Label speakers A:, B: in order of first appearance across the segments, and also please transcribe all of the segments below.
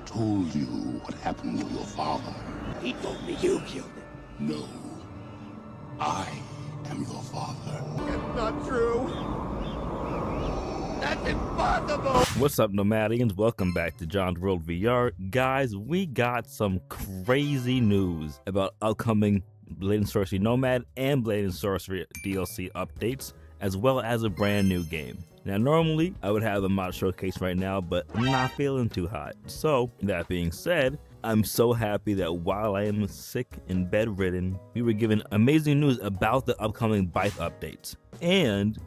A: told you what happened to your father.
B: He told me you killed him.
A: No. I am your father.
B: It's not true. That's impossible.
C: What's up, Nomadians? Welcome back to John's World VR. Guys, we got some crazy news about upcoming Blade and Sorcery Nomad and Blade and Sorcery DLC updates, as well as a brand new game. Now, normally I would have a mod showcase right now, but I'm not feeling too hot. So, that being said, I'm so happy that while I am sick and bedridden, we were given amazing news about the upcoming Byeth updates and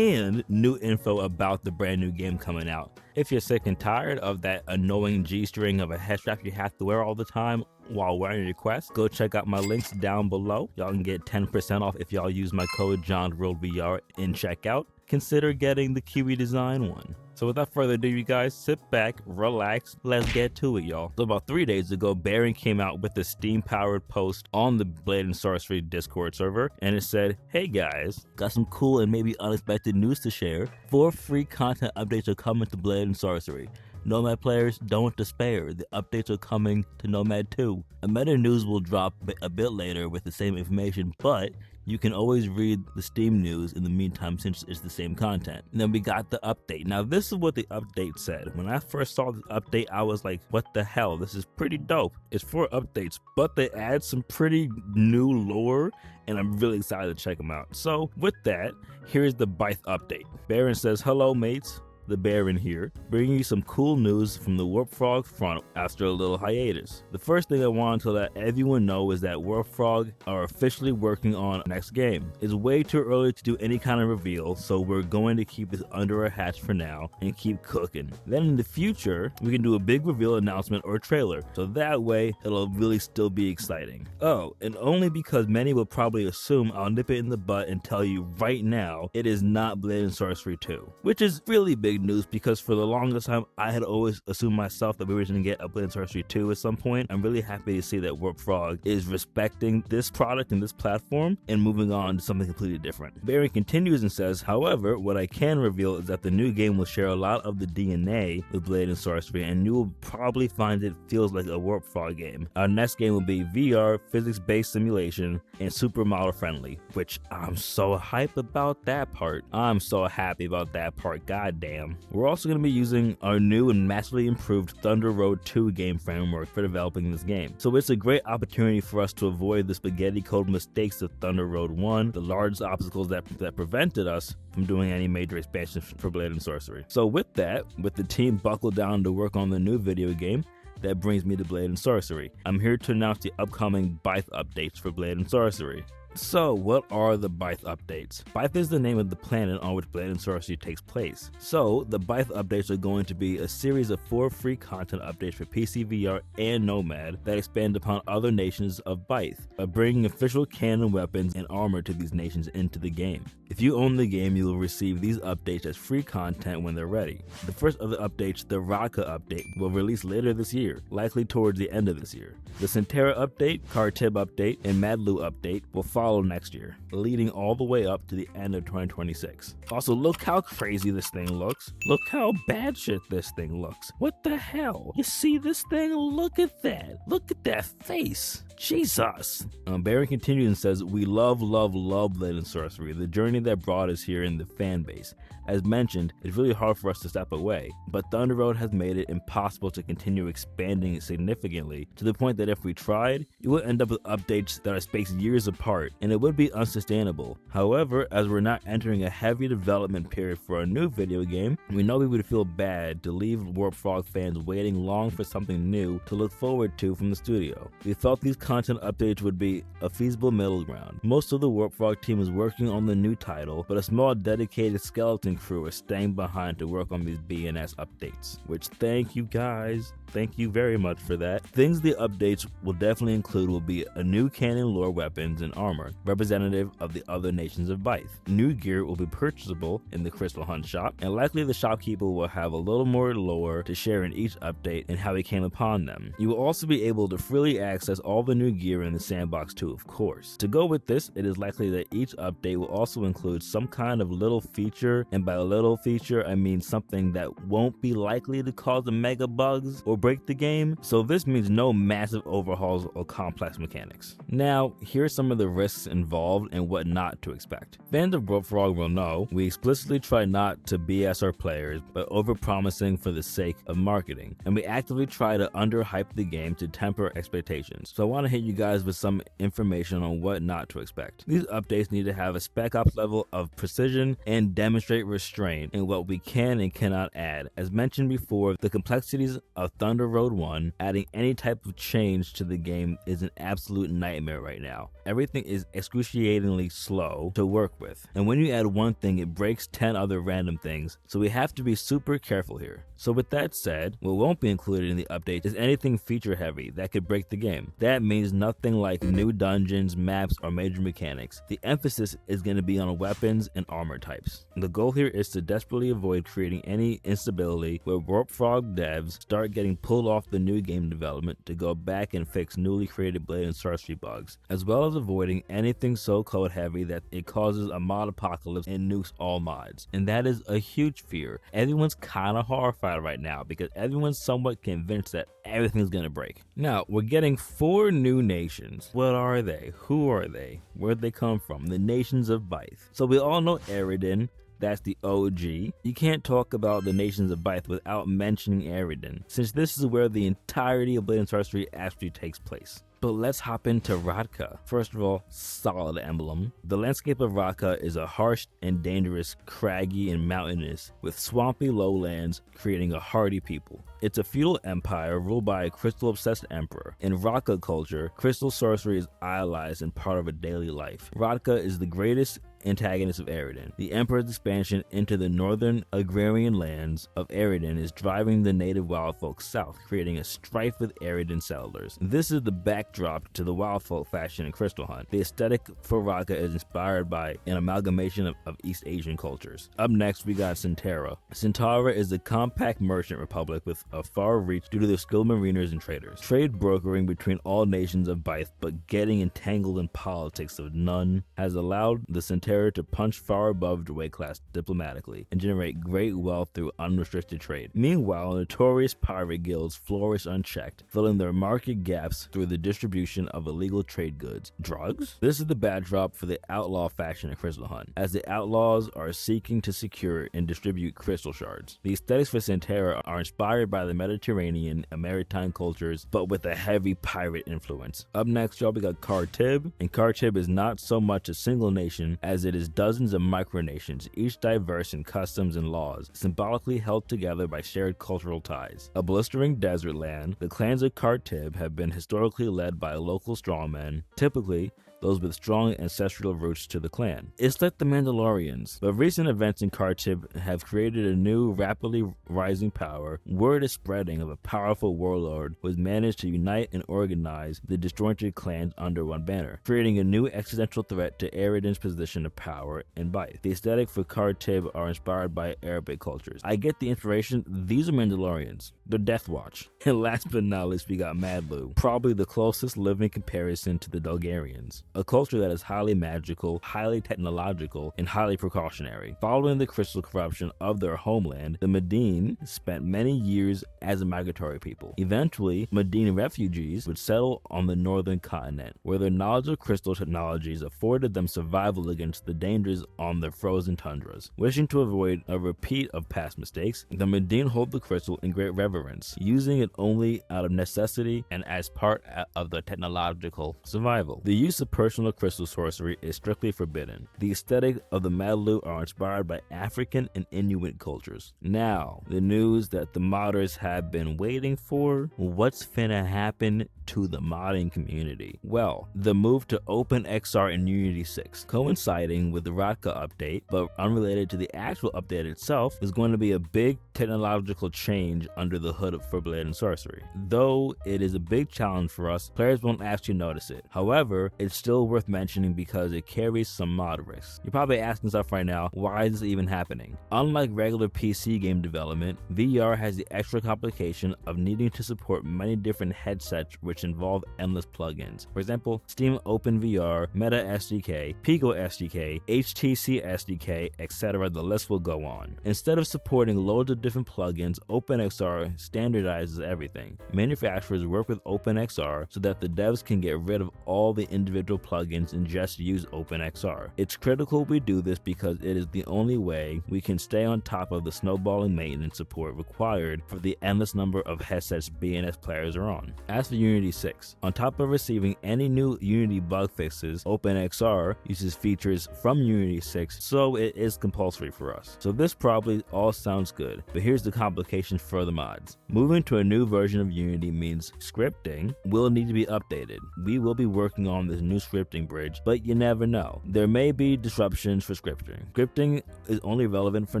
C: new info about the brand new game coming out. If you're sick and tired of that annoying G-string of a head strap you have to wear all the time while wearing your quest, go check out my links down below. Y'all can get 10% off if y'all use my code JohnWorldVR in checkout. Consider getting the Kiwi design one. So without further ado, you guys, sit back, relax, let's get to it, y'all. So about 3 days ago, Baron came out with a Steam-powered post on the Blade and Sorcery Discord server, and it said, "Hey guys, got some cool and maybe unexpected news to share. 4 free content updates are coming to Blade and Sorcery. Nomad players, don't despair. The updates are coming to Nomad 2. A meta news will drop a bit later with the same information, but you can always read the Steam news in the meantime since it's the same content." And then we got the update. Now this is what the update said. When I first saw the update, I was like, what the hell? This is pretty dope. It's 4 updates, but they add some pretty new lore, and I'm really excited to check them out. So with that, here's the Byeth update. Baron says, "Hello mates. The Baron here, bringing you some cool news from the Warp Frog front after a little hiatus. The first thing I wanted to let everyone know is that Warp Frog are officially working on the next game. It's way too early to do any kind of reveal, so we're going to keep this under our hats for now and keep cooking. Then in the future, we can do a big reveal announcement or trailer, so that way it'll really still be exciting. Oh, and only because many will probably assume I'll nip it in the butt and tell you right now, it is not Blade and Sorcery 2, which is really big news because for the longest time I had always assumed myself that we were going to get a Blade and Sorcery 2 at some point. I'm really happy to see that Warp Frog is respecting this product and this platform and moving on to something completely different. Baron continues and says, "However, what I can reveal is that the new game will share a lot of the DNA with Blade and Sorcery, and you will probably find it feels like a Warp Frog game. Our next game will be VR, physics-based simulation, and super model friendly," which I'm so hyped about that part. I'm so happy about that part, goddamn. We're also going to be using our new and massively improved Thunder Road 2 game framework for developing this game. So it's a great opportunity for us to avoid the spaghetti code mistakes of Thunder Road 1, the largest obstacles that prevented us from doing any major expansions for Blade and Sorcery. So with that, with the team buckled down to work on the new video game, that brings me to Blade and Sorcery. I'm here to announce the upcoming Byeth updates for Blade and Sorcery. So, what are the Byeth updates? Byeth is the name of the planet on which Blade and Sorcery takes place. So, the Byeth updates are going to be a series of 4 free content updates for PCVR and Nomad that expand upon other nations of Byeth by bringing official canon weapons and armor to these nations into the game. If you own the game, you will receive these updates as free content when they're ready. The first of the updates, the Raka update, will release later this year, likely towards the end of this year. The Centera update, Kartib update, and Madlu update will follow next year, leading all the way up to the end of 2026. Also, look how crazy this thing looks. Look how bad shit this thing looks. What the hell? You see this thing? Look at that. Look at that face. Jesus. Baron continues and says, "We love Blade and Sorcery, the journey that brought us here in the fan base. As mentioned, it's really hard for us to step away, but Thunder Road has made it impossible to continue expanding significantly to the point that if we tried, it would end up with updates that are spaced years apart, and it would be unsustainable. However, as we're not entering a heavy development period for a new video game, we know we would feel bad to leave Warp Frog fans waiting long for something new to look forward to from the studio. We thought these content updates would be a feasible middle ground. Most of the Warp Frog team is working on the new title, but a small dedicated skeleton crew is staying behind to work on these BNS updates, which thank you guys. Thank you very much for that. Things the updates will definitely include will be a new canon lore weapons and armor, representative of the other nations of Byeth. New gear will be purchasable in the Crystal Hunt shop, and likely the shopkeeper will have a little more lore to share in each update and how he came upon them. You will also be able to freely access all the new gear in the sandbox too, of course. To go with this, it is likely that each update will also include some kind of little feature, and by little feature I mean something that won't be likely to cause the mega bugs or break the game, so this means no massive overhauls or complex mechanics. Now, here's some of the risks involved and what not to expect. Fans of Bullfrog will know we explicitly try not to BS our players by overpromising for the sake of marketing, and we actively try to underhype the game to temper expectations. So I want to hit you guys with some information on what not to expect. These updates need to have a spec ops level of precision and demonstrate restraint in what we can and cannot add. As mentioned before, the complexities of Thunder Road 1, adding any type of change to the game is an absolute nightmare right now. Everything is excruciatingly slow to work with, and when you add one thing, it breaks 10 other random things, so we have to be super careful here. So with that said, what won't be included in the update is anything feature heavy that could break the game. That means nothing like new dungeons, maps, or major mechanics. The emphasis is going to be on weapons and armor types. The goal here is to desperately avoid creating any instability where Warp Frog devs start getting pulled off the new game development to go back and fix newly created Blade and Sorcery bugs, as well as avoiding anything so code heavy that it causes a mod apocalypse and nukes all mods. And that is a huge fear. Everyone's kind of horrified right now because everyone's somewhat convinced that everything's gonna break. Now, we're getting 4 new nations. What are they? Who are they? Where'd they come from? The nations of Byeth. So we all know Eridan. That's the OG. You can't talk about the nations of Byeth without mentioning Eridan, since this is where the entirety of Blade and Sorcery actually takes place. But let's hop into Radka. First of all, solid emblem. The landscape of Radka is a harsh and dangerous, craggy and mountainous, with swampy lowlands creating a hardy people. It's a feudal empire ruled by a crystal-obsessed emperor. In Radka culture, crystal sorcery is idolized and part of a daily life. Radka is the greatest antagonist of Eridan. The Emperor's expansion into the northern agrarian lands of Eridan is driving the native wildfolk south, creating a strife with Eridan settlers. This is the backdrop to the wildfolk faction in Crystal Hunt. The aesthetic for Radka is inspired by an amalgamation of East Asian cultures. Up next, we got Centara. Centara is a compact merchant republic with a far reach due to their skilled mariners and traders. Trade brokering between all nations of Byeth, but getting entangled in politics of none, has allowed the Centara to punch far above the weight class diplomatically and generate great wealth through unrestricted trade. Meanwhile, notorious pirate guilds flourish unchecked, filling their market gaps through the distribution of illegal trade goods. Drugs? This is the backdrop for the outlaw faction in Crystal Hunt, as the outlaws are seeking to secure and distribute crystal shards. The aesthetics for Centara are inspired by the Mediterranean and maritime cultures, but with a heavy pirate influence. Up next, y'all, we got Khartib, and Khartib is not so much a single nation as it is dozens of micronations, each diverse in customs and laws, symbolically held together by shared cultural ties. A blistering desert land, the clans of Khartib have been historically led by local strongmen, typically those with strong ancestral roots to the clan. It's like the Mandalorians, but recent events in Khartib have created a new, rapidly rising power. Word is spreading of a powerful warlord who has managed to unite and organize the disjointed clans under one banner, creating a new existential threat to Eridan's position of power in Byeth. The aesthetic for Khartib are inspired by Arabic cultures. I get the inspiration. These are Mandalorians. They're Death Watch. And last but not least, we got Madlu, probably the closest living comparison to the Dulgarians. A culture that is highly magical, highly technological, and highly precautionary. Following the crystal corruption of their homeland, the Medine spent many years as a migratory people. Eventually, Medine refugees would settle on the northern continent, where their knowledge of crystal technologies afforded them survival against the dangers on the frozen tundras. Wishing to avoid a repeat of past mistakes, the Medine hold the crystal in great reverence, using it only out of necessity and as part of their technological survival. The use of personal crystal sorcery is strictly forbidden. The aesthetic of the Madlu are inspired by African and Inuit cultures. Now, the news that the modders have been waiting for. What's finna happen to the modding community? Well, the move to OpenXR in Unity 6, coinciding with the Radka update, but unrelated to the actual update itself, is going to be a big technological change under the hood for Blade and Sorcery. Though it is a big challenge for us, players won't actually notice it. However, it's still worth mentioning because it carries some mod risks. You're probably asking yourself right now, why is this even happening? Unlike regular PC game development, VR has the extra complication of needing to support many different headsets which involve endless plugins. For example, Steam OpenVR, Meta SDK, Pico SDK, HTC SDK, etc. The list will go on. Instead of supporting loads of different plugins, OpenXR standardizes everything. Manufacturers work with OpenXR so that the devs can get rid of all the individual plugins and just use OpenXR. It's critical we do this because it is the only way we can stay on top of the snowballing maintenance support required for the endless number of headsets BNS players are on. As for Unity 6, on top of receiving any new Unity bug fixes, OpenXR uses features from Unity 6, so it is compulsory for us. So this probably all sounds good, but here's the complication for the mods. Moving to a new version of Unity means scripting will need to be updated. We will be working on this new scripting bridge, but you never know. There may be disruptions for scripting. Scripting is only relevant for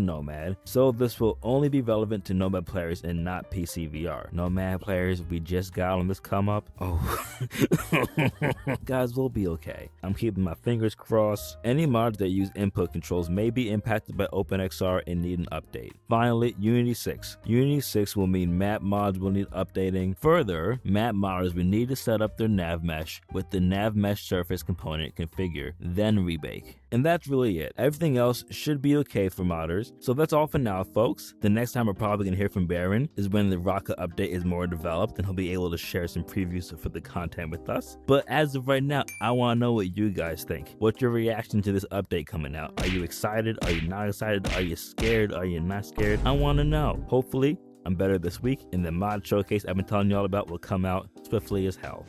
C: Nomad, so this will only be relevant to Nomad players and not PCVR. Nomad players, we just got on this come up. Oh, guys, we'll be okay. I'm keeping my fingers crossed. Any mods that use input controls may be impacted by OpenXR and need an update. Finally, Unity 6. Unity 6 will mean map mods will need updating. Further, map modders will need to set up their nav mesh with the nav mesh surface component configure, then rebake. And that's really it. Everything else should be okay for modders. So that's all for now, folks. The next time we're probably going to hear from Baron is when the Rocket update is more developed and he'll be able to share some previews for the content with us. But as of right now, I want to know what you guys think. What's your reaction to this update coming out? Are you excited? Are you not excited? Are you scared? Are you not scared? I want to know. Hopefully, I'm better this week, and the mod showcase I've been telling you all about will come out swiftly as hell.